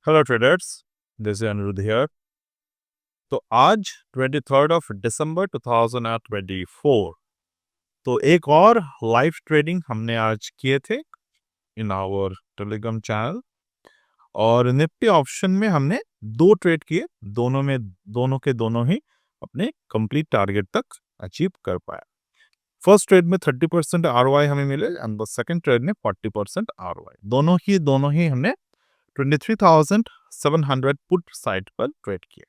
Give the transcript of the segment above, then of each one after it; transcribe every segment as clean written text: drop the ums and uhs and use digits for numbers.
Hello traders, this is Anirudh here. तो आज 23 दिसंबर 2024, तो एक और लाइव ट्रेडिंग हमने आज किए थे इन आवर टेलीग्राम चैनल। और निफ्टी ऑप्शन में हमने 2 ट्रेड किए, दोनों के दोनों ही अपने कंप्लीट टारगेट तक अचीव कर पाया। फर्स्ट ट्रेड में 30% ROI हमें मिले एंड द सेकंड ट्रेड में 40% ROI। दोनों ही हमने 23,700 पुट साइड पर ट्रेड किए।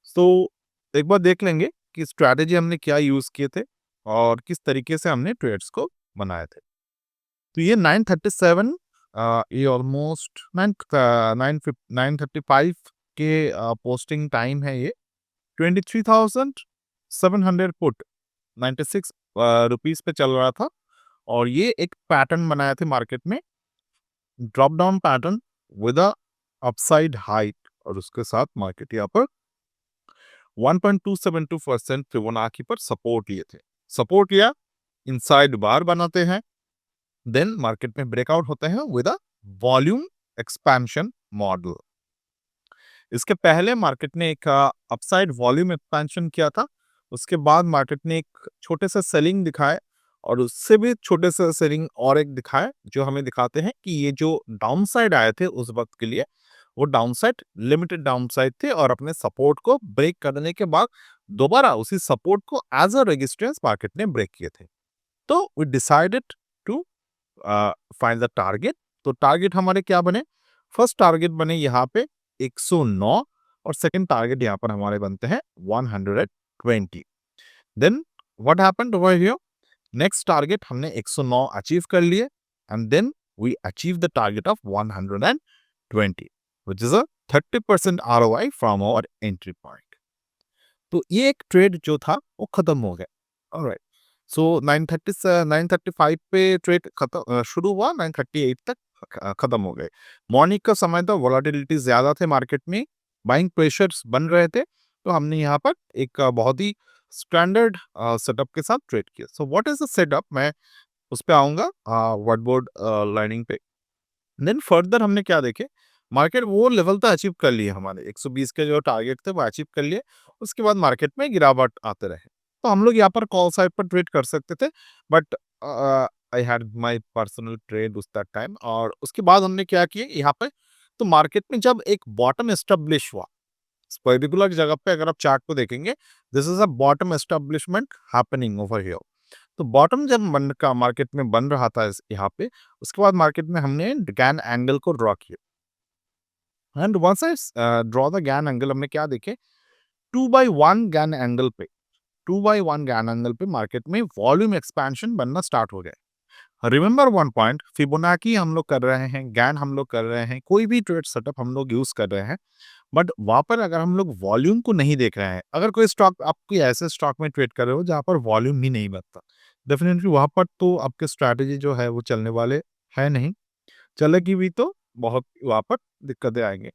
तो एक बार देख लेंगे कि स्ट्रैटेजी हमने क्या यूज किए थे और किस तरीके से हमने ट्रेड्स को बनाए थे। तो ये 937, ये ऑलमोस्ट 935 के पोस्टिंग टाइम है। ये 23,700 पुट 96 रुपीज पे चल रहा था और ये एक पैटर्न बनाया थे मार्केट में, drop down pattern with a upside height. और उसके साथ मार्केट यहाँ पर 1.272% फिबोनाची पर सपोर्ट लिए थे। सपोर्ट लिया, इनसाइड बार बनाते हैं, देन मार्केट में ब्रेकआउट होते हैं with a volume expansion model. इसके पहले मार्केट ने एक अपसाइड वॉल्यूम एक्सपेंशन किया था, उसके बाद मार्केट ने एक छोटे से सेलिंग दिखाए और उससे भी छोटे से सेलिंग और एक दिखाए, जो हमें दिखाते हैं कि ये जो डाउन साइड आए थे उस वक्त के लिए वो down side limited down side थे और अपने सपोर्ट को ब्रेक करने के बाद दोबारा उसी सपोर्ट को एज अ रेजिस्टेंस मार्केट ने ब्रेक किए थे। तो we decided to find the target. तो टारगेट हमारे क्या बने? फर्स्ट टारगेट बने यहाँ पे 109 और सेकंड टारगेट यहाँ पर हमारे बनते हैं 120। Then what happened over here? Next target हमने 109 अचीव कर लिए and then we achieve the target of 120 which is a 30% ROI from our entry point। तो ये एक ट्रेड जो था वो खत्म हो गया। ऑलराइट, सो 935 पे ट्रेड खत्म शुरू हुआ, 938 तक खत्म हो गए। मॉर्निंग का समय था, वोलाटिलिटी ज्यादा थे मार्केट में, बाइंग प्रेशर्स बन रहे थे, तो हमने यहाँ पर एक बहुत ही स्टैंडर्ड सेटअप के साथ ट्रेड किया। So what is the setup, मैं उस पे आऊंगा व्हाइट बोर्ड लाइनिंग पे। देन फर्दर हमने क्या देखे, मार्केट वो लेवल तो अचीव कर लिए, हमारे 120 के जो टारगेट थे वो अचीव कर लिए। उसके बाद मार्केट में गिरावट आते रहे, तो हम लोग यहाँ पर कॉल साइड पर ट्रेड कर सकते थे, but I had my personal trade उस दैट टाइम। और उसके बाद हमने क्या किया यहाँ पे, तो मार्केट में जब एक बॉटम एस्टेब्लिश हुआ पर्टिकुलर जगह पे, अगर आप चार्ट को देखेंगे, this is a bottom establishment happening over here. तो बॉटम जब बन का मार्केट में बन रहा था यहाँ पे, उसके बाद मार्केट में हमने गैन एंगल को ड्रॉ किया and once I draw the Gann angle, हमने क्या देखे, 2/1 गैन एंगल पे, 2/1 गैन एंगल पे मार्केट में वॉल्यूम एक्सपेंशन बनना स्टार्ट हो गया। रिमेंबर वन पॉइंट, फिबोनाची हम लोग कर रहे हैं, गैन हम लोग कर रहे हैं, कोई भी ट्रेड सेटअप हम लोग यूज कर रहे हैं, बट वहां पर अगर हम लोग वॉल्यूम को नहीं देख रहे हैं, अगर कोई स्टॉक, आप कोई ऐसे स्टॉक में ट्रेड कर रहे हो जहां पर वॉल्यूम ही नहीं बनता, डेफिनेटली वहां पर तो आपके स्ट्रैटेजी जो है वो चलने वाले है नहीं, चलेगी भी तो बहुत वहां पर दिक्कतें आएंगे।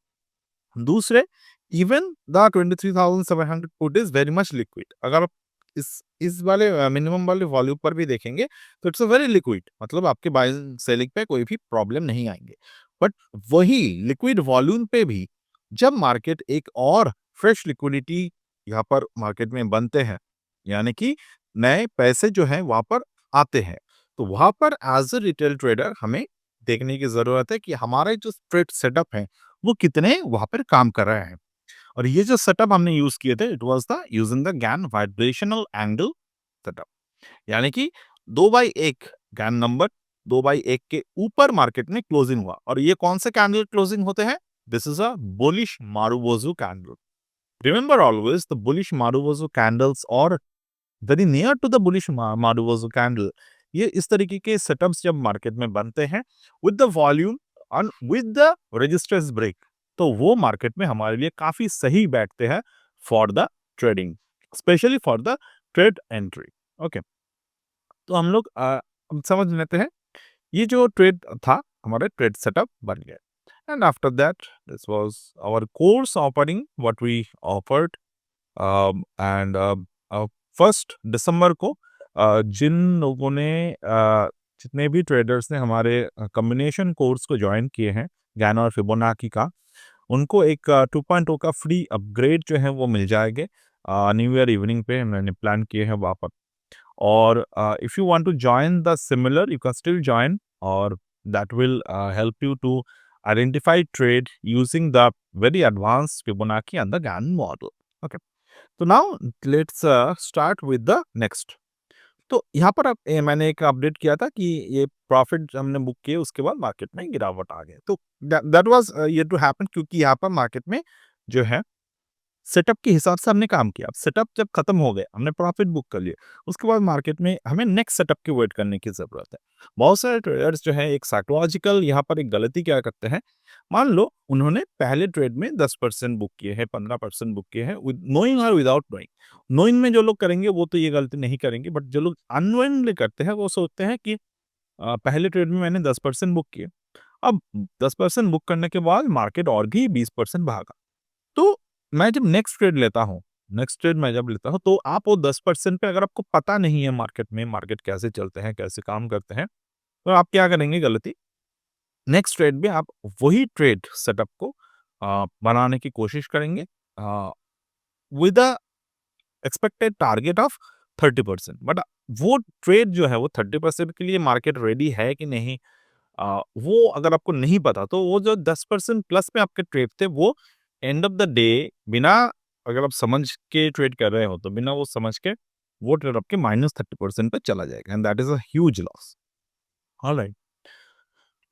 दूसरे, even the 23,700 put is very much liquid. अगर आप इस वाले मिनिमम वाले वॉल्यूम पर भी देखेंगे तो इट्स अ वेरी लिक्विड, मतलब आपके बाइंग सेलिंग पे कोई भी प्रॉब्लम नहीं आएंगे। बट वही लिक्विड वॉल्यूम पे भी जब मार्केट एक और फ्रेश लिक्विडिटी यहाँ पर मार्केट में बनते हैं, यानी कि नए पैसे जो हैं वहां पर आते हैं, तो वहां पर एज अ रिटेल ट्रेडर हमें देखने की जरूरत है कि हमारे जो ट्रेड सेटअप है वो कितने वहां पर काम कर रहे हैं। और ये जो सेटअप हमने यूज किए थे, it was the using the Gann vibrational angle setup, यानी कि 2/1 गैन नंबर 2/1 के ऊपर मार्केट में क्लोजिंग हुआ। और ये कौन से कैंडल क्लोजिंग होते हैं? This is a bullish marubozu candle. Remember always the bullish marubozu candles और very near to the bullish marubozu candle, ये इस तरीके के सेटअप्स जब मार्केट में बनते हैं विद द वॉल्यूम और विद द रेजिस्टेंस ब्रेक, तो वो मार्केट में हमारे लिए काफी सही बैठते हैं for the trading, specially for the trade entry. Okay, तो हम लोग अब समझ लेते हैं ये जो ट्रेड था, हमारे ट्रेड सेटअप बन गया। And after that this was our course offering what we offered. And 1 दिसंबर को जिन लोगों ने जितने भी ट्रेडर्स ने हमारे कॉम्बिनेशन कोर्स को ज्वाइन किए हैं, गैन और फिबोनाची का, उनको एक 2.0 का फ्री अपग्रेड जो है वो मिल जाएंगे न्यू ईयर इवनिंग पे मैंने प्लान किए हैं वहाँ पर। और if you want to join the similar you can still join और that will help you to identify trade using the very advanced Fibonacci and the Gann model. Okay, तो now let's start with the next. तो यहाँ पर मैंने एक update किया था कि ये प्रॉफिट हमने बुक किए उसके बाद मार्केट में गिरावट आ गई। तो दैट वाज ये टू हैपन क्योंकि यहाँ पर मार्केट में जो है सेटअप के हिसाब से हमने काम किया। अब सेटअप जब खत्म हो गए, हमने प्रॉफिट बुक कर लिए, उसके बाद मार्केट में हमें नेक्स्ट सेटअप की वेट करने की ज़रूरत है। बहुत सारे ट्रेडर्स जो हैं एक साइकोलॉजिकल यहाँ पर एक गलती क्या करते हैं, मान लो उन्होंने पहले ट्रेड में 10% बुक किए हैं, 15% बुक किए हैं विद नोइंग और विदाउट नोइंग। नोइंग में जो लोग करेंगे वो तो ये गलती नहीं करेंगे, बट जो लोग अननोइंगली करते हैं वो सोचते हैं कि पहले ट्रेड में मैंने 10% बुक किए, अब 10% बुक करने के बाद मार्केट और भी 20% भागा। तो मैं जब नेक्स्ट ट्रेड लेता हूँ, नेक्स्ट ट्रेड मैं जब लेता हूँ, तो आप वो 10% पे अगर आपको पता नहीं है मार्केट में, मार्केट कैसे चलते हैं, कैसे काम करते हैं, तो आप क्या करेंगे गलती, नेक्स्ट ट्रेड में आप वही ट्रेड सेटअप को बनाने की कोशिश करेंगे with a expected target of 30%। But वो ट्रेड जो है वो 30% के लिए मार्केट रेडी है कि नहीं, वो अगर आपको नहीं पता तो वो जो 10% प्लस में आपके ट्रेड थे वो एंड ऑफ द डे बिना, अगर आप समझ के ट्रेड कर रहे हो तो बिना वो समझ के वो ट्रेड आपके -30% पे चला जाएगा and that is a huge loss. Alright,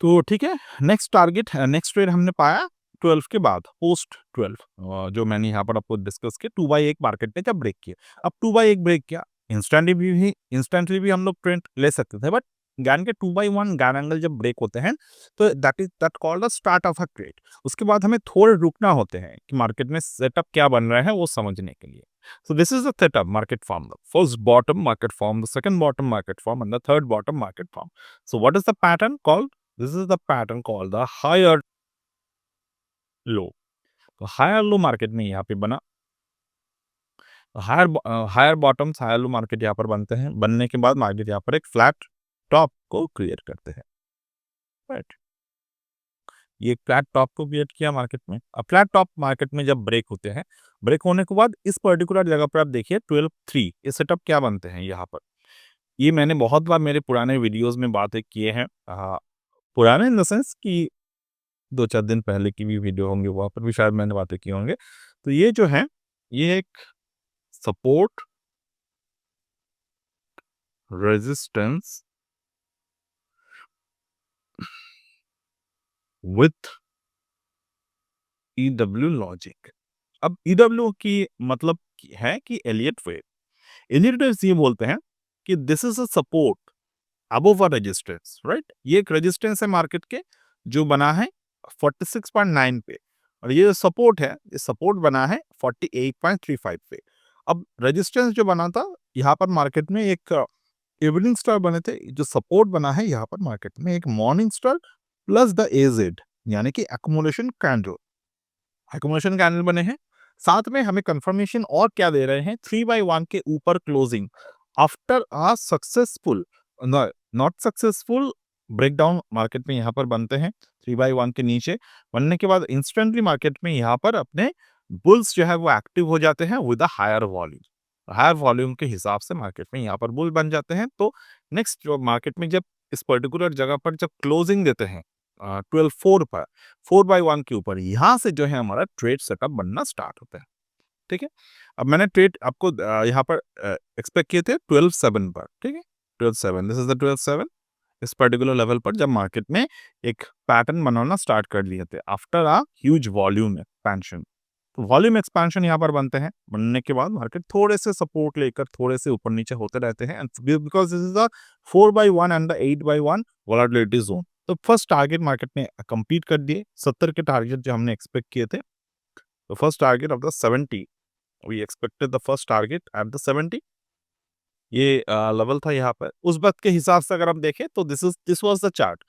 तो ठीक है, नेक्स्ट टारगेट नेक्स्ट ट्रेड हमने पाया 12 के बाद, पोस्ट 12 जो मैंने यहाँ पर आपको डिस्कस किया 2x1 मार्केट ने जब ब्रेक किया। अब 2x1 ब्रेक किया, इंस्टेंटली भी हम लोग ट्रेंड ले सकते थे, बट गैन के 2x1 गैन एंगल जब ब्रेक होते हैं तो that called the start of a trade. उसके बाद हमें थोड़े रुकना होते हैं कि मार्केट में सेटअप क्या बन रहा है वो समझने के लिए। So this is the setup market form. The first bottom market form, the second bottom market form, and the third bottom market form. So what is the pattern called? This is the pattern called the higher low. तो higher low market में यहाँ पे बना, higher bottoms higher low market यहाँ पर बनते हैं, बनने के बाद मार्केट यहाँ पर एक फ्लैट टॉप को क्रिएट करते हैं, राइट। ये फ्लैट टॉप को क्रिएट किया मार्केट में। अब फ्लैट टॉप मार्केट में जब ब्रेक होते हैं, ब्रेक होने के बाद इस पर्टिकुलर जगह पर आप देखिए 12-3 ये सेटअप क्या बनते हैं यहाँ पर। ये मैंने बहुत बार मेरे पुराने वीडियोस में बातें किए हैं, पुराने इन द सेंस कि 2-4 दिन पहले की भी वीडियो होंगे, वहाँ पर भी शायद मैंने बातें की होंगे। तो ये जो है, ये एक support, resistance with EW logic. अब ईडब्ल्यू की मतलब है कि एलियट वेव। एलियट वेव्स ये बोलते हैं कि this is a support above a resistance, right. ये एक रेजिस्टेंस है मार्केट के जो बना है 46.9 पे, और ये सपोर्ट है, ये सपोर्ट बना है 48.35 पे। अब रेजिस्टेंस जो बना था यहाँ पर मार्केट में एक इवनिंग स्टार बने थे, जो सपोर्ट बना है यहाँ पर मार्केट में एक morning star plus the AZ यानी कि एक्युमुलेशन कैंडल, एक्युमुलेशन कैंडल बने हैं। साथ में हमें कंफर्मेशन और क्या दे रहे हैं, 3/1 के ऊपर closing after a successful, not successful breakdown market में यहाँ पर बनते हैं। 3/1 के नीचे बनने के बाद इंस्टेंटली मार्केट में यहाँ पर अपने बुल्स जो है वो एक्टिव हो जाते हैं with a higher volume. Higher volume के हिसाब से मार्केट में यहाँ पर बुल बन जाते हैं। तो नेक्स्ट जो मार्केट में जब इस पर्टिकुलर जगह पर जब क्लोजिंग देते हैं 12-4 पर, 4/1 के ऊपर, यहाँ से जो है हमारा ट्रेड सेटअप बनना स्टार्ट होता है, ठीक है। अब मैंने ट्रेड आपको यहाँ पर एक्सपेक्ट किए थे 12-7 पर, ठीक है। 12-7, दिस इज द 12-7। इस पर्टिकुलर लेवल पर जब मार्केट में एक पैटर्न बनाना स्टार्ट कर लिए थे after a huge volume expansion. तो वॉल्यूम एक्सपेंशन यहाँ पर बनते हैं, बनने के बाद मार्केट थोड़े से सपोर्ट लेकर थोड़े से ऊपर नीचे होते रहते हैं, because this is the 4/1 and the 8/1 volatility zone. तो फर्स्ट टारगेट मार्केट ने कंप्लीट कर दिए, 70 के टारगेट जो हमने एक्सपेक्ट किए थे। तो first target of the 70, we expected the first target at the 70, ये लेवल था यहाँ पर। उस वक्त के हिसाब से अगर हम देखें तो दिस वाज द चार्ट।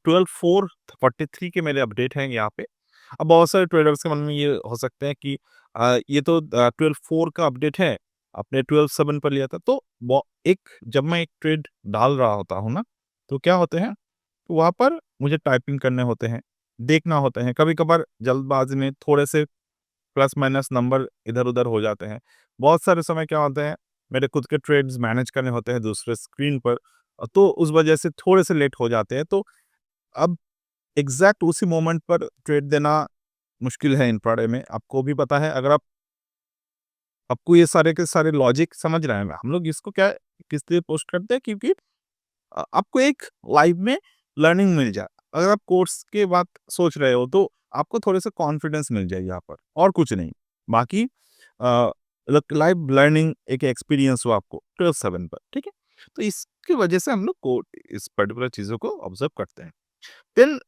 12/4/43 के मेरे अपडेट हैं यहाँ पे। अब बहुत सारे ट्रेडर्स के मन में ये हो सकते हैं कि ये तो 12/4 का अपडेट है, आपने 12/7 पर लिया था। तो एक जब मैं एक ट्रेड डाल रहा होता हूँ ना, तो क्या होते हैं, तो वहाँ पर मुझे टाइपिंग करने होते हैं, देखना होता है। कभी-कभार जल्दबाज़ी में थोड़े से प्लस माइनस नंबर इधर-उधर हो जाते हैं। बहुत सारे समय क्या होता है, मेरे खुद के ट्रेड्स मैनेज करने होते हैं दूसरे स्क्रीन पर, तो उस वजह से थोड़े से लेट हो जाते हैं। तो अब एग्ज़ैक्ट उसी मोमेंट पर ट्रेड देना मुश्किल है इंट्राडे में। आपको भी पता है, अगर आपको ये सारे के सारे लॉजिक समझ रहे हैं। हम लोग इसको क्या किस लिए पोस्ट करते हैं, क्योंकि आपको एक लाइफ में लर्निंग मिल जाए। अगर आप कोर्स के बाद सोच रहे हो तो आपको थोड़े-से कॉन्फिडेंस मिल जाए यहाँ पर, और कुछ नहीं। बाकी लाइफ लर्निंग एक एक्सपीरियंस हो आपको 12/7 पर, ठीक है? तो इसकी वजह से हम लोग को इस पर्टिकुलर चीज़ों को ऑब्ज़र्व करते हैं। देन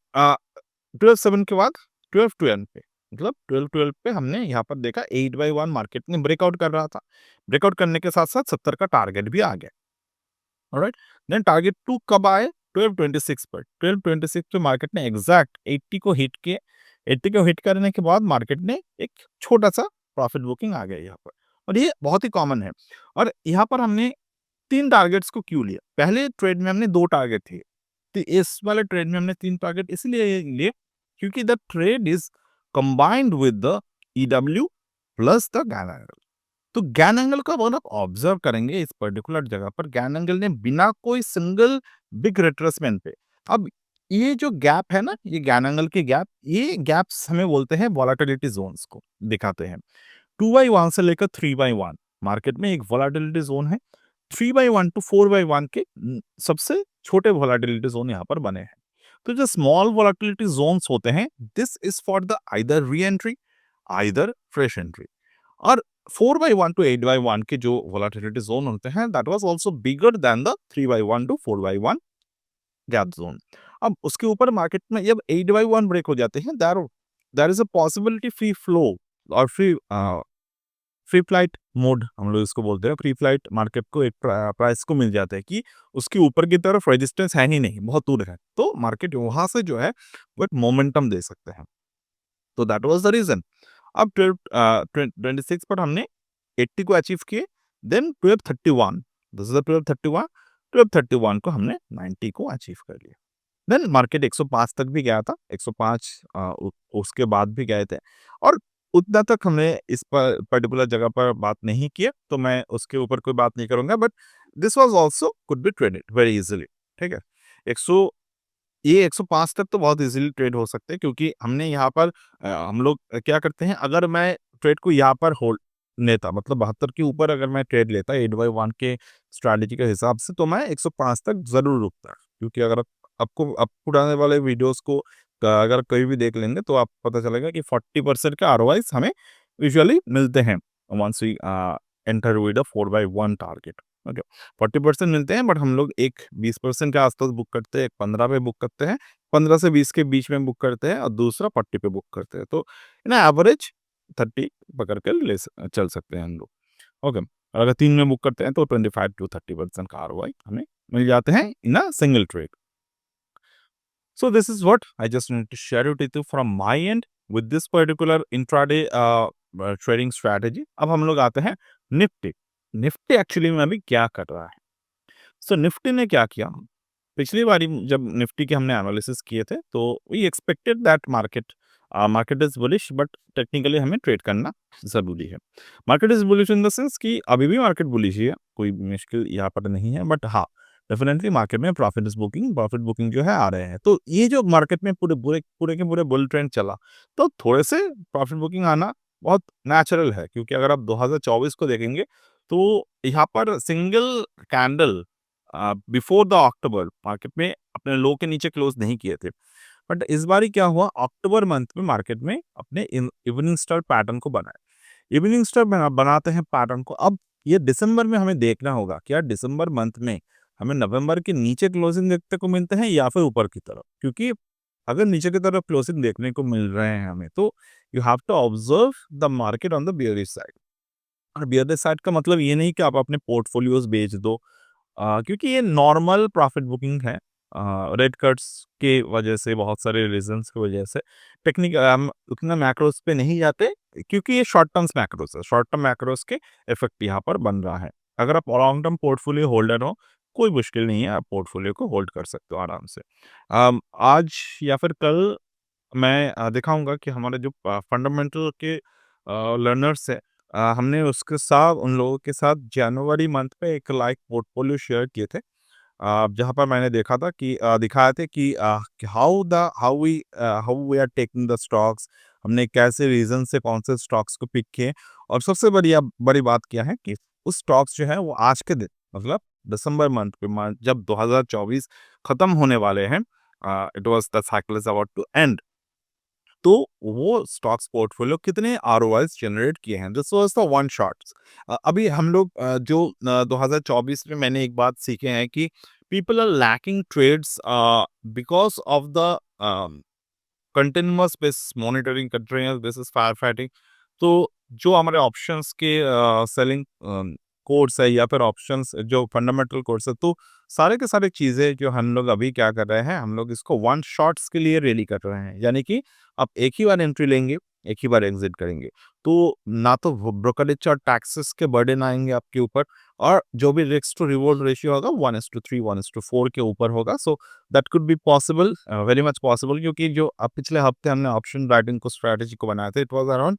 12/7 के बाद 12/12 पे, मतलब 12/12 पे हमने यहाँ पर देखा 8/1 मार्केट ने ब्रेकआउट कर रहा था। ब्रेकआउट करने के साथ-साथ 70 का टारगेट भी आ गया। ऑलराइट, देन टारगेट 2 कब आए? 1226 पर। 1226 पे मार्केट ने एग्जैक्ट 80 को हिट किए। 80 को हिट करने के बाद मार्केट ने एक छोटा-सा प्रॉफिट बुकिंग आ गया यहाँ पर, और ये बहुत ही कॉमन है। और यहाँ पर हमने 3 टारगेट्स को क्यों लिया? पहले ट्रेड में हमने 2 टारगेट थे। तो इस वाले ट्रेड में हमने 3 टारगेट इसलिए लिए क्योंकि the trade is combined with the EW plus the Gann. तो गैन एंगल को अगर आप ऑब्जर्व करेंगे इस पर्टिकुलर जगह पर, गैन एंगल ने बिना कोई सिंगल बिग रिट्रेसमेंट पे, अब ये जो गैप है ना, ये गैन एंगल के गैप, ये गैप्स हमें बोलते हैं वॉलेटिलिटी जोन्स को दिखाते हैं। 2/1 से लेकर 3/1 मार्केट में एक वॉलेटिलिटी जोन है। 3/1 टू 4/1 के सबसे छोटे वॉलेटिलिटी जोन यहाँ पर बने हैं। तो जो स्मॉल वॉलेटिलिटी जोन्स होते हैं, this is for the either re entry, either fresh entry. और 4/1 टू 8/1 के जो वोलेटिलिटी जोन होते हैं, that was also bigger than the 3/1 to 4/1 gap zone. अब उसके ऊपर मार्केट में जब 8/1 ब्रेक हो जाते हैं, there there is a possibility free flow और फ्री फ्लाइट मोड हम लोग इसको बोलते हैं। फ्री फ्लाइट मार्केट को एक प्राइस को मिल जाता है कि उसके ऊपर की तरफ रेजिस्टेंस है ही नहीं, बहुत दूर है, तो मार्केट वहां से जो है वो एक मोमेंटम दे सकते हैं। तो दैट वाज द रीजन। अब 26 पर हमने 80 को अचीव किए, देन 1231, दिस इज द 1231, 1231 को हमने 90 को अचीव कर लिया। देन मार्केट 105 तक भी गया था, 105 उसके बाद भी गए थे, और उतना तक हमने इस पर पर्टिकुलर जगह पर बात नहीं किया, तो मैं उसके ऊपर कोई बात नहीं करूंगा, but this was also could be traded very easily, ठीक है। 100 ये 105 तक तो बहुत इजीली ट्रेड हो सकते हैं, क्योंकि हमने यहाँ पर हम लोग क्या करते हैं, अगर मैं ट्रेड को यहाँ पर होल्ड लेता, मतलब 72 के ऊपर अगर मैं ट्रेड लेता 8/1 के स्ट्रैटेजी के हिसाब से, तो मैं 105 तक ज़रूर रुकता। क्योंकि अगर आप पुराने वाले वीडियोज़ को अगर कहीं भी देख लेंगे, तो आपको पता चलेगा कि 40% के आरओआईज़ हमें यूजुअली मिलते हैं once we enter with a 4/1 target. Okay, 40% मिलते हैं, बट हम लोग एक 20% के आसपास बुक करते हैं, एक 15 पे बुक करते हैं, 15 से 20 के बीच में बुक करते हैं, और दूसरा 40 पे बुक करते हैं। तो इन एवरेज 30 पकड़ कर चल सकते हैं हम लोग। ओके, और अगर 3 में बुक करते हैं तो 25 टू 30% का आरओआई हमें मिल जाते हैं in a single trade. So this is what I just wanted to share it with you from my end with this particular intraday trading strategy. अब हम लोग आते हैं निफ्टी। निफ्टी एक्चुअली में अभी क्या कर रहा है? सो निफ्टी ने क्या किया? पिछली बारी जब निफ्टी के हमने एनालिसिस किए थे, तो we expected that market is bullish, but technically हमें ट्रेड करना ज़रूरी है। Market is bullish in the sense कि अभी भी मार्केट बुलिश ही है, कोई मुश्किल यहाँ पर नहीं है, बट हाँ, डेफिनेटली मार्केट में प्रॉफिट बुकिंग जो है आ रहे हैं। तो ये जो मार्केट में पूरे के पूरे बुल ट्रेंड चला, तो थोड़े से प्रॉफिट बुकिंग आना बहुत नेचुरल है, क्योंकि अगर आप 2024 को देखेंगे, तो यहाँ पर single candle before the October market में अपने लो के नीचे क्लोज नहीं किए थे। बट इस बारी क्या हुआ, अक्टूबर मंथ में मार्केट में अपने इवनिंग स्टार पैटर्न को बनाए। इवनिंग स्टार बनाते हैं पैटर्न को। अब ये दिसंबर में हमें देखना होगा, क्या दिसंबर मंथ में हमें नवंबर के नीचे क्लोजिंग देखने को मिलते हैं या फिर ऊपर की तरफ? क्योंकि अगर नीचे की तरफ क्लोजिंग देखने को मिल रहे हैं हमें, तो you have to observe the market on the bearish side. और बियरिश साइड का मतलब ये नहीं कि आप अपने पोर्टफोलियोज बेच दो, क्योंकि ये नॉर्मल प्रॉफिट बुकिंग है। रेड कट्स के वजह से, बहुत सारे रीजंस की वजह से टेक्निक हम उतना मैक्रोस पे नहीं जाते, क्योंकि ये शॉर्ट टर्म्स मैक्रोस है। शॉर्ट टर्म मैक्रोस के इफेक्ट यहाँ पर बन रहा है। अगर आप लॉन्ग टर्म पोर्टफोलियो होल्डर हो, कोई मुश्किल नहीं है, आप पोर्टफोलियो को होल्ड कर सकते हो आराम से। आज या फिर कल मैं दिखाऊँगा कि हमारे जो फंडामेंटल के लर्नर्स हैं, हमने उसके साथ उन लोगों के साथ जनवरी मंथ पे एक लाइक पोर्टफोलियो शेयर किए थे। जहाँ पर मैंने देखा था कि दिखाए थे कि how we are taking the stocks, हमने कैसे रीज़न से कौन से स्टॉक्स को पिक किए और सबसे बड़ी बात क्या है कि उस स्टॉक्स जो है वो आज के दिन मतलब दिसंबर मंथ पे जब 2024 खत्म होने वाले हैं, it was the cycle is about to end, तो वो स्टॉक्स पोर्टफोलियो कितने आरओआईज़ जनरेट किए हैं। This was the one shots. अभी हम लोग 2024 में मैंने एक बात सीखे हैं कि people are lacking trades because of the continuous basis monitoring, continuous basis fire fighting. तो जो हमारे ऑप्शंस के सेलिंग कोर्स है या फिर ऑप्शंस जो फंडामेंटल कोर्स है, तो सारे के सारे चीज़ें जो हम लोग अभी क्या कर रहे हैं, हम लोग इसको वन शॉट्स के लिए रेडी कर रहे हैं। यानी कि आप एक ही बार एंट्री लेंगे, एक ही बार एग्जिट करेंगे। तो ना तो ब्रोकरेज और टैक्सेस के बर्डन आएंगे आपके ऊपर, और जो भी रिस्क टू रिवॉर्ड रेशियो होगा 1:3, 1:4 के ऊपर होगा। So that could be possible, very much possible, क्योंकि जो पिछले हफ्ते हमने ऑप्शन राइटिंग को स्ट्रैटेजी को बनाया था, it was around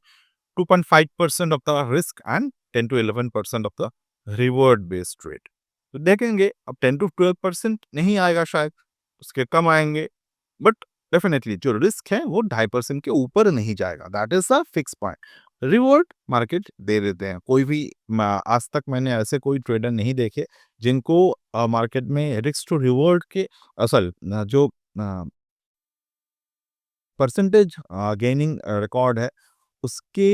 2.5% of the risk and 10 to 11% of the reward based trade. तो देखेंगे अब 10 to 12% नहीं आएगा शायद, उसके कम आएंगे, बट डेफिनेटली जो रिस्क है वो 2.5% के ऊपर नहीं जाएगा। That is a fix point. Reward market दे देते हैं, कोई भी आज तक मैंने ऐसे कोई ट्रेडर नहीं देखे जिनको मार्केट में रिस्क टू रिवॉर्ड के असल जो परसेंटेज गेनिंग रिकॉर्ड है उसके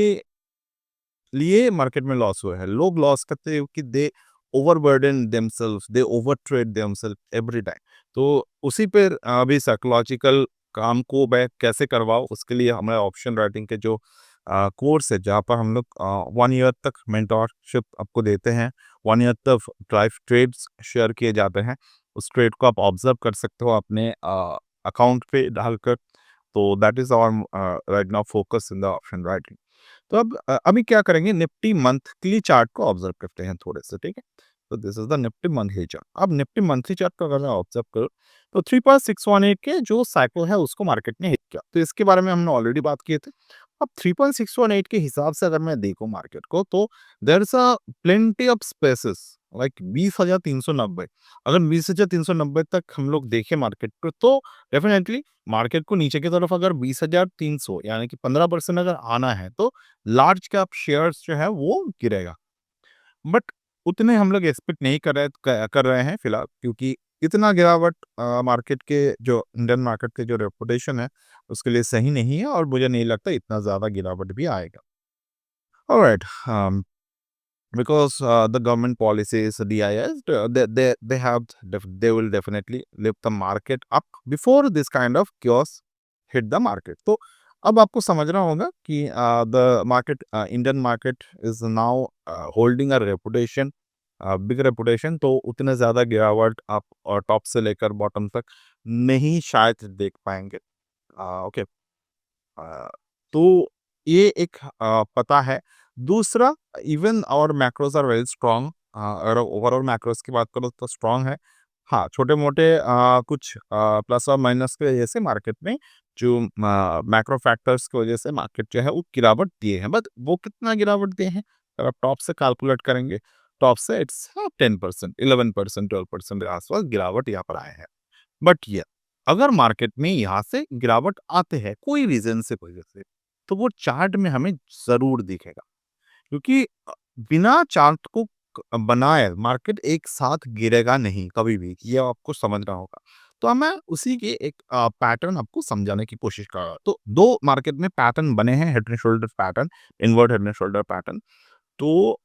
लिए मार्केट में लॉस हुआ है। लोग लॉस करते हैं कि दे ओवरबर्डन देमसेल्व्स, दे ओवरट्रेड देमसेल्फ एवरी टाइम। तो उसी पर अभी साइकोलॉजिकल काम को मैं कैसे करवाऊँ, उसके लिए हमारे ऑप्शन राइटिंग के जो कोर्स है, जहाँ पर हम लोग 1 ईयर तक मेंटरशिप आपको देते हैं। 1 ईयर तक लाइव ट्रेड्स शेयर किए जाते हैं। उस ट्रेड को आप ऑब्जर्व कर सकते हो अपने अकाउंट पे डालकर। तो that is our right now focus in the option writing. तो अब अभी क्या करेंगे, निफ्टी मंथली चार्ट को ऑब्जर्व करते हैं थोड़े से, ठीक है। तो this is the Nifty monthly chart. अब निफ्टी मंथली चार्ट को अगर मैं ऑब्जर्व करूँ, तो 3.618 के जो साइकिल है उसको मार्केट ने हिट किया, तो इसके बारे में हमने ऑलरेडी बात किए थे। अब 3.618 के हिसाब से अगर मैं देखूं मार्केट को, तो there is a plenty of spaces like 20,390। अगर 20,390 तक हम लोग देखें मार्केट को, तो डेफिनेटली मार्केट को नीचे की तरफ अगर 20,300 यानी कि 15% अगर आना है, तो लार्ज कैप शेयर्स जो है वो गिरेगा। बट उतने हम लोग एक्सपेक्ट नहीं कर रहे हैं फिलहाल, क्योंकि इतना गिरावट मार्केट के जो इंडियन मार्केट के जो रेपुटेशन है उसके लिए सही नहीं है, और मुझे नहीं लगता इतना ज़्यादा गिरावट भी आएगा। Alright, because the government policies DIS, they will definitely lift the market up before this kind of chaos hit the market. तो अब आपको समझना होगा कि the market, Indian market is now holding a reputation, big reputation. तो उतने ज़्यादा गिरावट आप और टॉप से लेकर बॉटम तक नहीं शायद देख पाएंगे। ओके, अ, तो ये एक पता है। दूसरा, इवन और मैक्रोस आर वेरी स्ट्रॉन्ग। अगर ओवरऑल मैक्रोस की बात करो तो स्ट्रॉन्ग है। हाँ, छोटे-मोटे कुछ प्लस और माइनस की वजह से मार्केट में जो मैक्रो फैक्टर्स की वजह से मार्केट जो है वो गिरावट दिए हैं। बट वो कितना गिरावट दिए हैं? अगर आप टॉप से कैलकुलेट करेंगे, टॉप से इट्स 10%, 11%, 12% के आसपास गिरावट यहाँ पर आए हैं। बट ये अगर मार्केट में यहाँ से गिरावट आते हैं कोई रीजन से वजह से, तो वो चार्ट में हमें जरूर दिखेगा, क्योंकि बिना चार्ट को बनाए मार्केट एक साथ गिरेगा नहीं कभी भी, ये आपको समझना होगा। तो अब मैं उसी के एक पैटर्न आपको समझाने की कोशिश कर रहा हूं। तो दो मार्केट में पैटर्न बने हैं, head and shoulder pattern, invert head and shoulder pattern. तो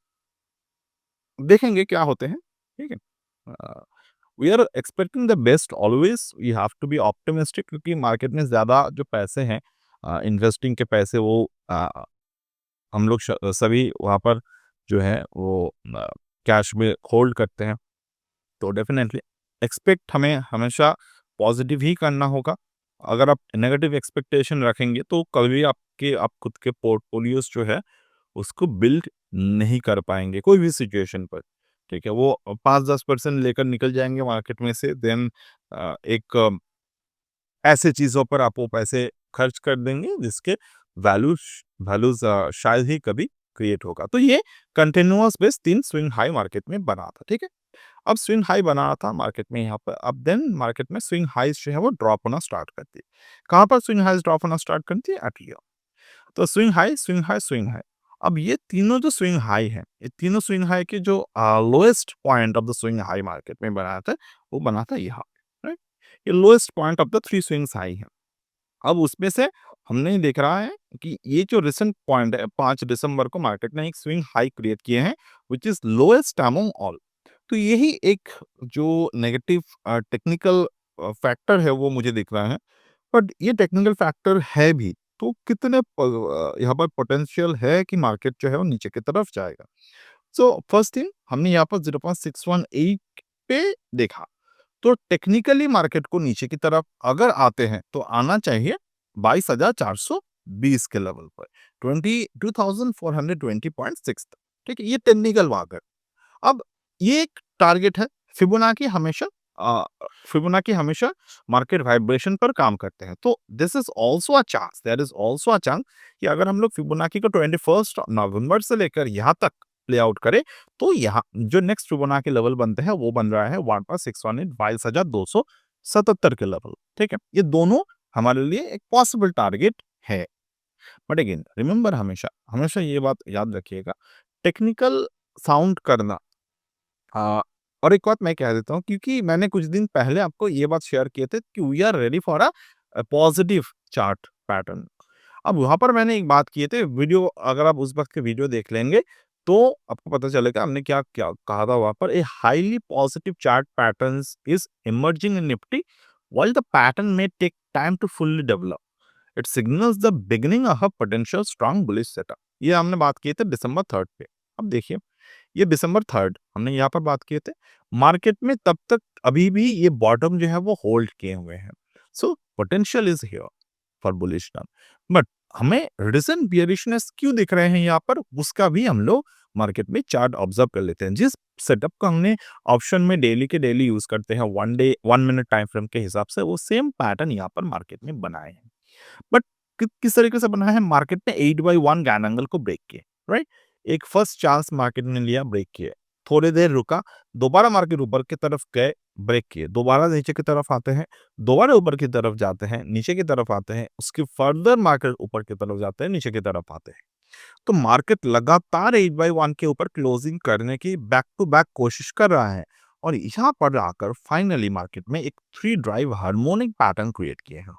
देखेंगे क्या होते हैं, ठीक है। We are expecting the best always, we have to be optimistic, क्योंकि मार्केट में ज़्यादा जो पैसे हैं, इन्वेस्टिंग के पैसे, वो हम लोग सभी वहाँ पर जो है वो कैश में होल्ड करते हैं। तो डेफिनेटली एक्सपेक्ट हमें हमेशा पॉजिटिव ही करना होगा। अगर आप नेगेटिव एक्सपेक्टेशन रखेंगे तो कभी आप खुद के पोर्टफोलियोज जो है उसको बिल्ड नहीं कर पाएँगे कोई भी सिचुएशन पर, ठीक है? वो 5-10% लेकर निकल जाएँगे मार्केट में से, देन एक ऐसे चीज़ों पर आप वो पैसे खर्च कर देंगे जिसके वैल्यूज शायद ही कभी क्रिएट होगा। तो ये continuous base 3 swing high market में बना था, ठीक है? अब स्विंग हाई बना रहा था मार्केट में यहाँ पर, अब देन मार्केट में स्विंग हाईज जो है वो ड्रॉप होना स्टार्ट करती है। कहाँ पर स्विंग हाईज ड्रॉप होना स्टार्ट करती है? At here. तो swing high, swing high, swing high. अब ये तीनों जो स्विंग हाई हैं, ये तीनों स्विंग हाई के जो lowest point of the swing high market में बनाया था, वो बना था यहाँ, राइट? ये lowest point of the 3 swings high है। अब उसमें से हमने देख रहा है कि ये जो रिसेंट पॉइंट है, 5 दिसंबर को मार्केट ने एक स्विंग हाई क्रिएट किए हैं, which is lowest among all. तो यही एक जो नेगेटिव टेक्निकल फैक्टर है वो मुझे दिख रहा है। बट ये टेक्निकल फैक्टर है भी, तो कितने यहाँ पर पोटेंशियल है कि मार्केट जो है वो नीचे की तरफ जाएगा। सो फर्स्ट थिंग हमने यहाँ पर 0.618 पे देखा, तो टेक्निकली मार्केट को नीचे की तरफ अगर आते हैं तो आना चाहिए 22,420 के लेवल पर, 22,420.6 तक, ठीक है? ये टेक्निकल भाग है। अब ये एक टारगेट है। फिबोनाची हमेशा अ, फिबोनाची हमेशा मार्केट वाइब्रेशन पर काम करते हैं। तो this is also a chance, there is also a chance कि अगर हम लोग फिबोनाची को 21 नवंबर से लेकर यहाँ तक प्ले आउट करें, तो यहाँ जो नेक्स्ट फिबोनाची लेवल बनते हैं, वो बन रहा है 1.618 22,277 के लेवल, ठीक है? ये दोनों हमारे लिए एक पॉसिबल टारगेट है। बट अगेन रिमेंबर, हमेशा, हमेशा ये बात याद रखिएगा, टेक्निकल साउंड करना। और एक बात मैं कह देता हूँ, क्योंकि मैंने कुछ दिन पहले आपको ये बात शेयर किए थे कि we are ready for a positive chart pattern. अब वहाँ पर मैंने एक बात किए थे, वीडियो अगर आप उस वक़्त के वीडियो देख लेंगे, तो आपको पता चलेगा हमने क्या क्या कहा था वहाँ पर। A highly positive chart patterns is emerging in Nifty, while the pattern may take time to fully develop. It signals the beginning of a potential strong bullish setup. ये हमने बात की थी दिसंबर 3 पे। अब देखिए, ये दिसंबर 3 हमने यहाँ पर बात किए थे। मार्केट में तब तक अभी भी ये बॉटम जो है वो होल्ड किए हुए हैं। So potential is here for bullish turn. But हमें रिसेंट बियरिशनेस क्यों दिख रहे हैं यहाँ पर, उसका भी हम लोग मार्केट में चार्ट ऑब्जर्व कर लेते हैं। जिस सेटअप को हमने ऑप्शन में डेली के डेली यूज़ करते हैं, 1 डे 1 मिनट टाइम फ्रेम के हिसाब से, वो सेम पैटर्न यहाँ पर मार्केट में बनाए हैं। बट किस तरीके से बना है, मार्केट ने 8/1 गैन एंगल को ब्रेक किए, राइट? एक फर्स्ट चांस मार्केट ने लिया, ब्रेक किए, थोड़ी देर रुका, दोबारा मार्केट ऊपर की तरफ गए, ब्रेक किए, दोबारा नीचे की तरफ आते हैं, दोबारा ऊपर की तरफ जाते हैं, नीचे की तरफ आते हैं, उसके फर्दर मार्केट ऊपर की तरफ जाते हैं, नीचे की तरफ आते हैं। तो मार्केट लगातार 8/1 के ऊपर क्लोजिंग करने की बैक टू बैक कोशिश कर रहा है, और यहाँ पर आकर फाइनली मार्केट में एक 3 ड्राइव हार्मोनिक पैटर्न क्रिएट किए हैं।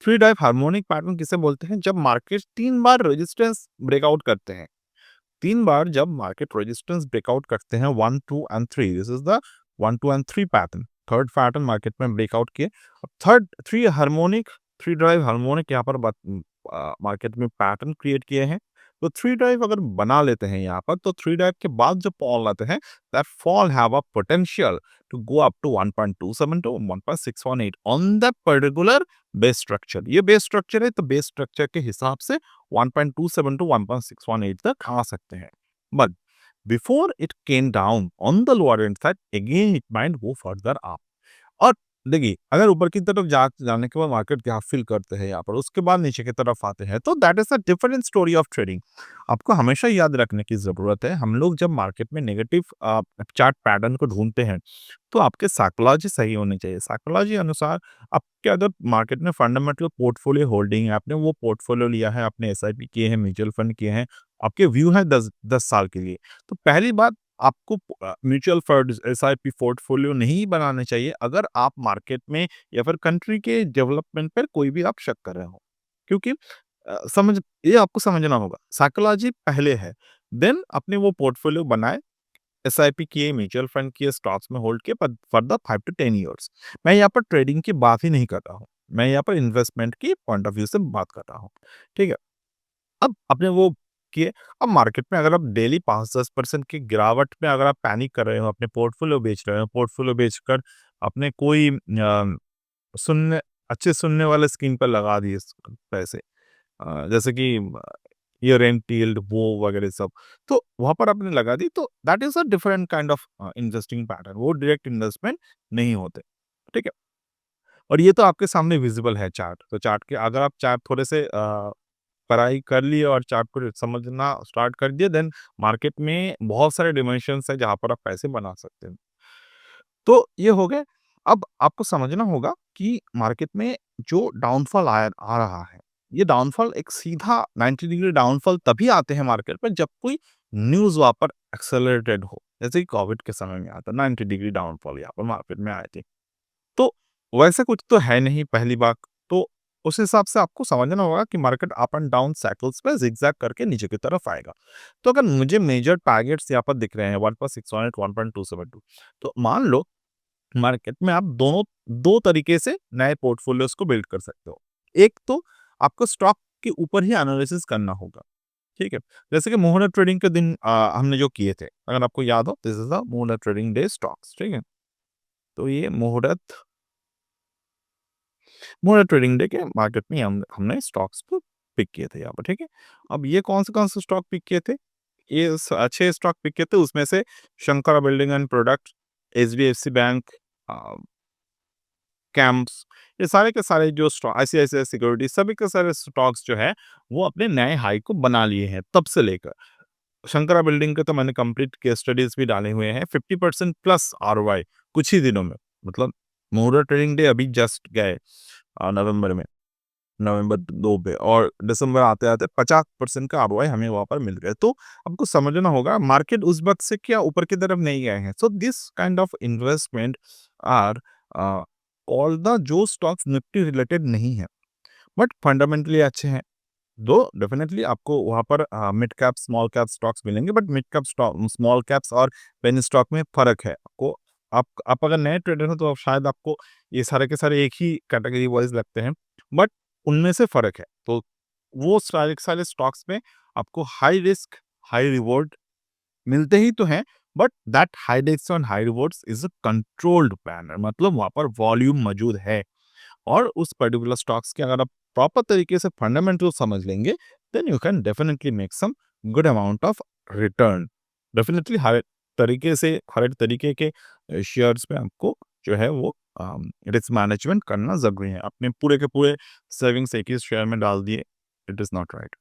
थ्री ड्राइव हार्मोनिक पैटर्न किसे बोलते हैं? जब मार्केट 3 बार रेजिस्टेंस ब्रेकआउट करते हैं। 3 बार जब मार्केट रेजिस्टेंस ब्रेकआउट करते हैं, 1, 2 and 3, this is the 1, 2 and 3 pattern. Third pattern market में ब्रेकआउट किए। अब थर्ड 3 हार्मोनिक, 3 ड्राइव हार्मोनिक यहाँ पर मार्केट में पैटर्न क्रिएट किए हैं। तो 3 ड्राइव अगर बना लेते हैं यहाँ पर, तो 3 ड्राइव के बाद जो फॉल आते हैं, that fall have a potential to go up to 1.27 to 1.618 on that particular base structure. ये बेस स्ट्रक्चर है, तो बेस स्ट्रक्चर के हिसाब से 1.27 टू 1.618 तक आ सकते हैं। But before it came down on the lower and side, again it might go further up. और देखिए, अगर ऊपर की तरफ जाने के बाद मार्केट गैप फिल करते हैं यहाँ पर, उसके बाद नीचे की तरफ आते हैं, तो that is a different story of trading. आपको हमेशा याद रखने की जरूरत है, हम लोग जब मार्केट में नेगेटिव चार्ट पैटर्न को ढूंढते हैं, तो आपके साइकोलॉजी सही होनी चाहिए। साइकोलॉजी अनुसार आपके अगर मार्केट में फंडामेंटल पोर्टफोलियो होल्डिंग है, आपने वो पोर्टफोलियो लिया है, आपने एसआईपी किए हैं, म्यूचुअल फंड किए हैं, आपके व्यू है 10 साल के लिए, तो पहली बात, आपको म्यूचुअल फंड एसआईपी पोर्टफोलियो नहीं बनाने चाहिए अगर आप मार्केट में या फिर कंट्री के डेवलपमेंट पर कोई भी आप शक कर रहे हो। क्योंकि समझ ये आपको समझना होगा, साइकोलॉजी पहले है, देन अपने वो पोर्टफोलियो बनाए, एसआईपी किए, म्यूचुअल फंड किए, स्टॉक्स में होल्ड किए फॉर द 5 टू 10 ईयर्स। मैं यहाँ पर ट्रेडिंग की बात ही नहीं कर रहा हूँ, मैं यहाँ पर इन्वेस्टमेंट की पॉइंट ऑफ व्यू से बात कर रहा हूँ, ठीक है? अब आपने वो किए, अब मार्केट में अगर आप डेली 5-10% की गिरावट में अगर आप पैनिक कर रहे हो, अपने पोर्टफोलियो बेच रहे हो, पोर्टफोलियो बेचकर अपने कोई सुनने अच्छे सुनने वाले स्कीम पर लगा दिए पैसे, जैसे कि ईयर एंड यील्ड वो वगैरह सब, तो वहाँ पर आपने लगा दी, तो that is a different kind of investing pattern, वो डायरेक्ट इन्वेस्टमेंट नहीं होते, ठीक है? और ये तो आपके सामने विजिबल है चार्ट। तो चार्ट के अगर आप चार्ट थोड़े से पढ़ाई कर लिए और चार्ट को समझना स्टार्ट कर दिए, देन मार्केट में बहुत सारे डिमेंशंस हैं जहाँ पर आप पैसे बना सकते हैं। तो ये हो गए। अब आपको समझना होगा कि मार्केट में जो डाउनफॉल आ रहा है, ये डाउनफॉल एक सीधा 90 डिग्री डाउनफॉल तभी आते हैं मार्केट में जब कोई न्यूज़ वहाँ पर एक्सेलरेटेड हो। जैसे कि कोविड के समय में आया था 90 डिग्री डाउनफॉल यहाँ पर मार्केट में आए थे। तो वैसे कुछ तो है नहीं पहली बात, तो उस हिसाब से आपको समझना होगा कि market up and down cycles पे ज़िगज़ैग करके नीचे की तरफ आएगा। तो अगर मुझे मेजर टारगेट्स यहाँ पर दिख रहे हैं 1.618, 1.272, तो मान लो मार्केट में आप दोनों 2 तरीके से नए पोर्टफोलियोज़ को बिल्ड कर सकते हो। एक तो आपको स्टॉक के ऊपर ही एनालिसिस करना होगा, ठीक है? जैसे कि मुहूर्त ट्रेडिंग के दिन हमने जो किए थे, अगर आपको याद हो, दिस इज़ द मुहूर्त ट्रेडिंग डे स्टॉक्स, ठीक है? तो ये मुहूर्त ट्रेडिंग डे के मार्केट में हमने स्टॉक्स को पिक किए थे यहाँ पर, ठीक है? अब ये कौन से स्टॉक पिक किए थे? ये 6 स्टॉक पिक किए थे, उसमें से Shankara building and product, HDFC bank, a camps, ये सारे के सारे जो स्टॉक, आईसीआईसीआई सिक्योरिटीज़, सभी के सारे स्टॉक्स जो है वो अपने नए हाई को बना लिए हैं तब से लेकर। शंकरा बिल्डिंग के तो मैंने कंप्लीट केस स्टडीज़ भी डाले हुए हैं, 50% प्लस आरओआई कुछ ही दिनों में। मतलब मुहूर्त ट्रेडिंग डे अभी जस्ट गए नवंबर में, नवंबर 2 पे, और दिसंबर आते-आते 50% का आरओआई हमें वहाँ पर मिल गया। तो आपको समझना होगा मार्केट उस वक़्त से क्या ऊपर की तरफ नहीं गए हैं। So this kind of investment are a, all the जो स्टॉक्स निफ्टी रिलेटेड नहीं है, बट फंडामेंटली अच्छे हैं। दो डेफिनेटली आपको वहाँ पर mid cap, small cap stocks मिलेंगे, but mid cap stock, small caps और पेनी स्टॉक में फ़र्क है। आपको आप अगर नए ट्रेडर हो तो शायद आपको ये सारे के सारे एक ही कैटेगरी वाइज़ लगते हैं, बट उनमें से फ़र्क है। तो वो सारे के सारे स्टॉक्स में आपको हाई रिस्क, हाई रिवॉर्ड मिलते ही तो हैं, but that high risk and high rewards is a controlled manner, मतलब वहाँ पर वॉल्यूम मौजूद है। और उस पर्टिकुलर स्टॉक्स के अगर आप प्रॉपर तरीके से फंडामेंटल समझ लेंगे, then you can definitely make some good amount of return. Definitely हर एक तरीके के शेयर्स पे आपको जो है वो रिस्क मैनेजमेंट करना ज़रूरी है। अपने पूरे के पूरे सेविंग्स एक ही शेयर में डाल दिए, इट इज़ नॉट राइट।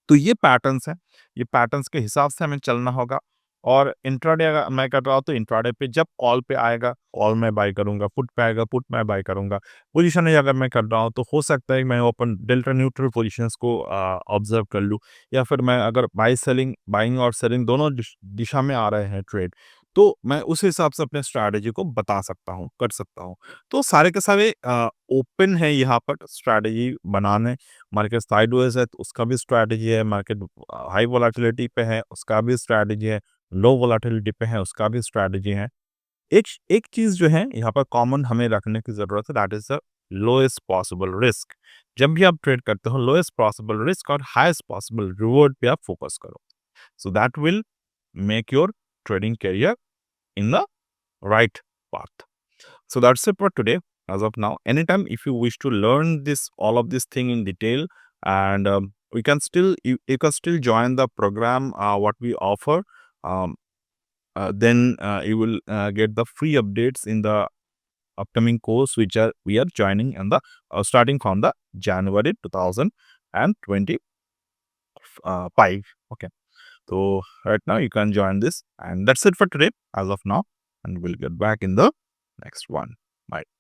तो ये पैटर्न्स हैं, ये पैटर्न्स के हिसाब से हमें चलना होगा। और इंट्राडे अगर मैं कर रहा हूँ तो इंट्राडे पे जब कॉल पे आएगा, कॉल मैं बाय करूँगा, पुट पे आएगा, पुट मैं बाय करूँगा। पोजीशन अगर मैं कर रहा हूँ तो हो सकता है कि मैं ओपन डेल्टा न्यूट्रल पोजीशंस को ऑब्जर्व कर लूँ, या फिर मैं अगर बाइंग और सेलिंग दोनों दिशा में आ रहे हैं ट्रेड, तो मैं उस हिसाब से अपने स्ट्रैटेजी को बता सकता हूँ, कर सकता हूँ। तो सारे के सारे ओपन है यहाँ पर स्ट्रैटेजी बनाने। मार्केट साइडवेज है तो उसका भी स्ट्रैटेजी है, मार्केट हाई वोलेटिलिटी पे है उसका भी स्ट्रैटेजी है, लो वोलेटिलिटी पे है उसका भी स्ट्रैटेजी है। एक एक चीज़ जो है यहाँ पर कॉमन हमें रखने की ज़रूरत है, that is the lowest possible risk. जब भी आप ट्रेड करते हो लोएस्ट पॉसिबल रिस्क और हाईएस्ट पॉसिबल रिवॉर्ड पे आप फोकस करो। So that will make your trading career in the right path. So that's it for today. As of now, anytime if you wish to learn this all of this thing in detail, and we can still you can still join the program what we offer. Um, then you will get the free updates in the upcoming course which we are joining in the starting from the January 2025. Okay, so right now you can join this, and that's it for today as of now, and we'll get back in the next one. Bye.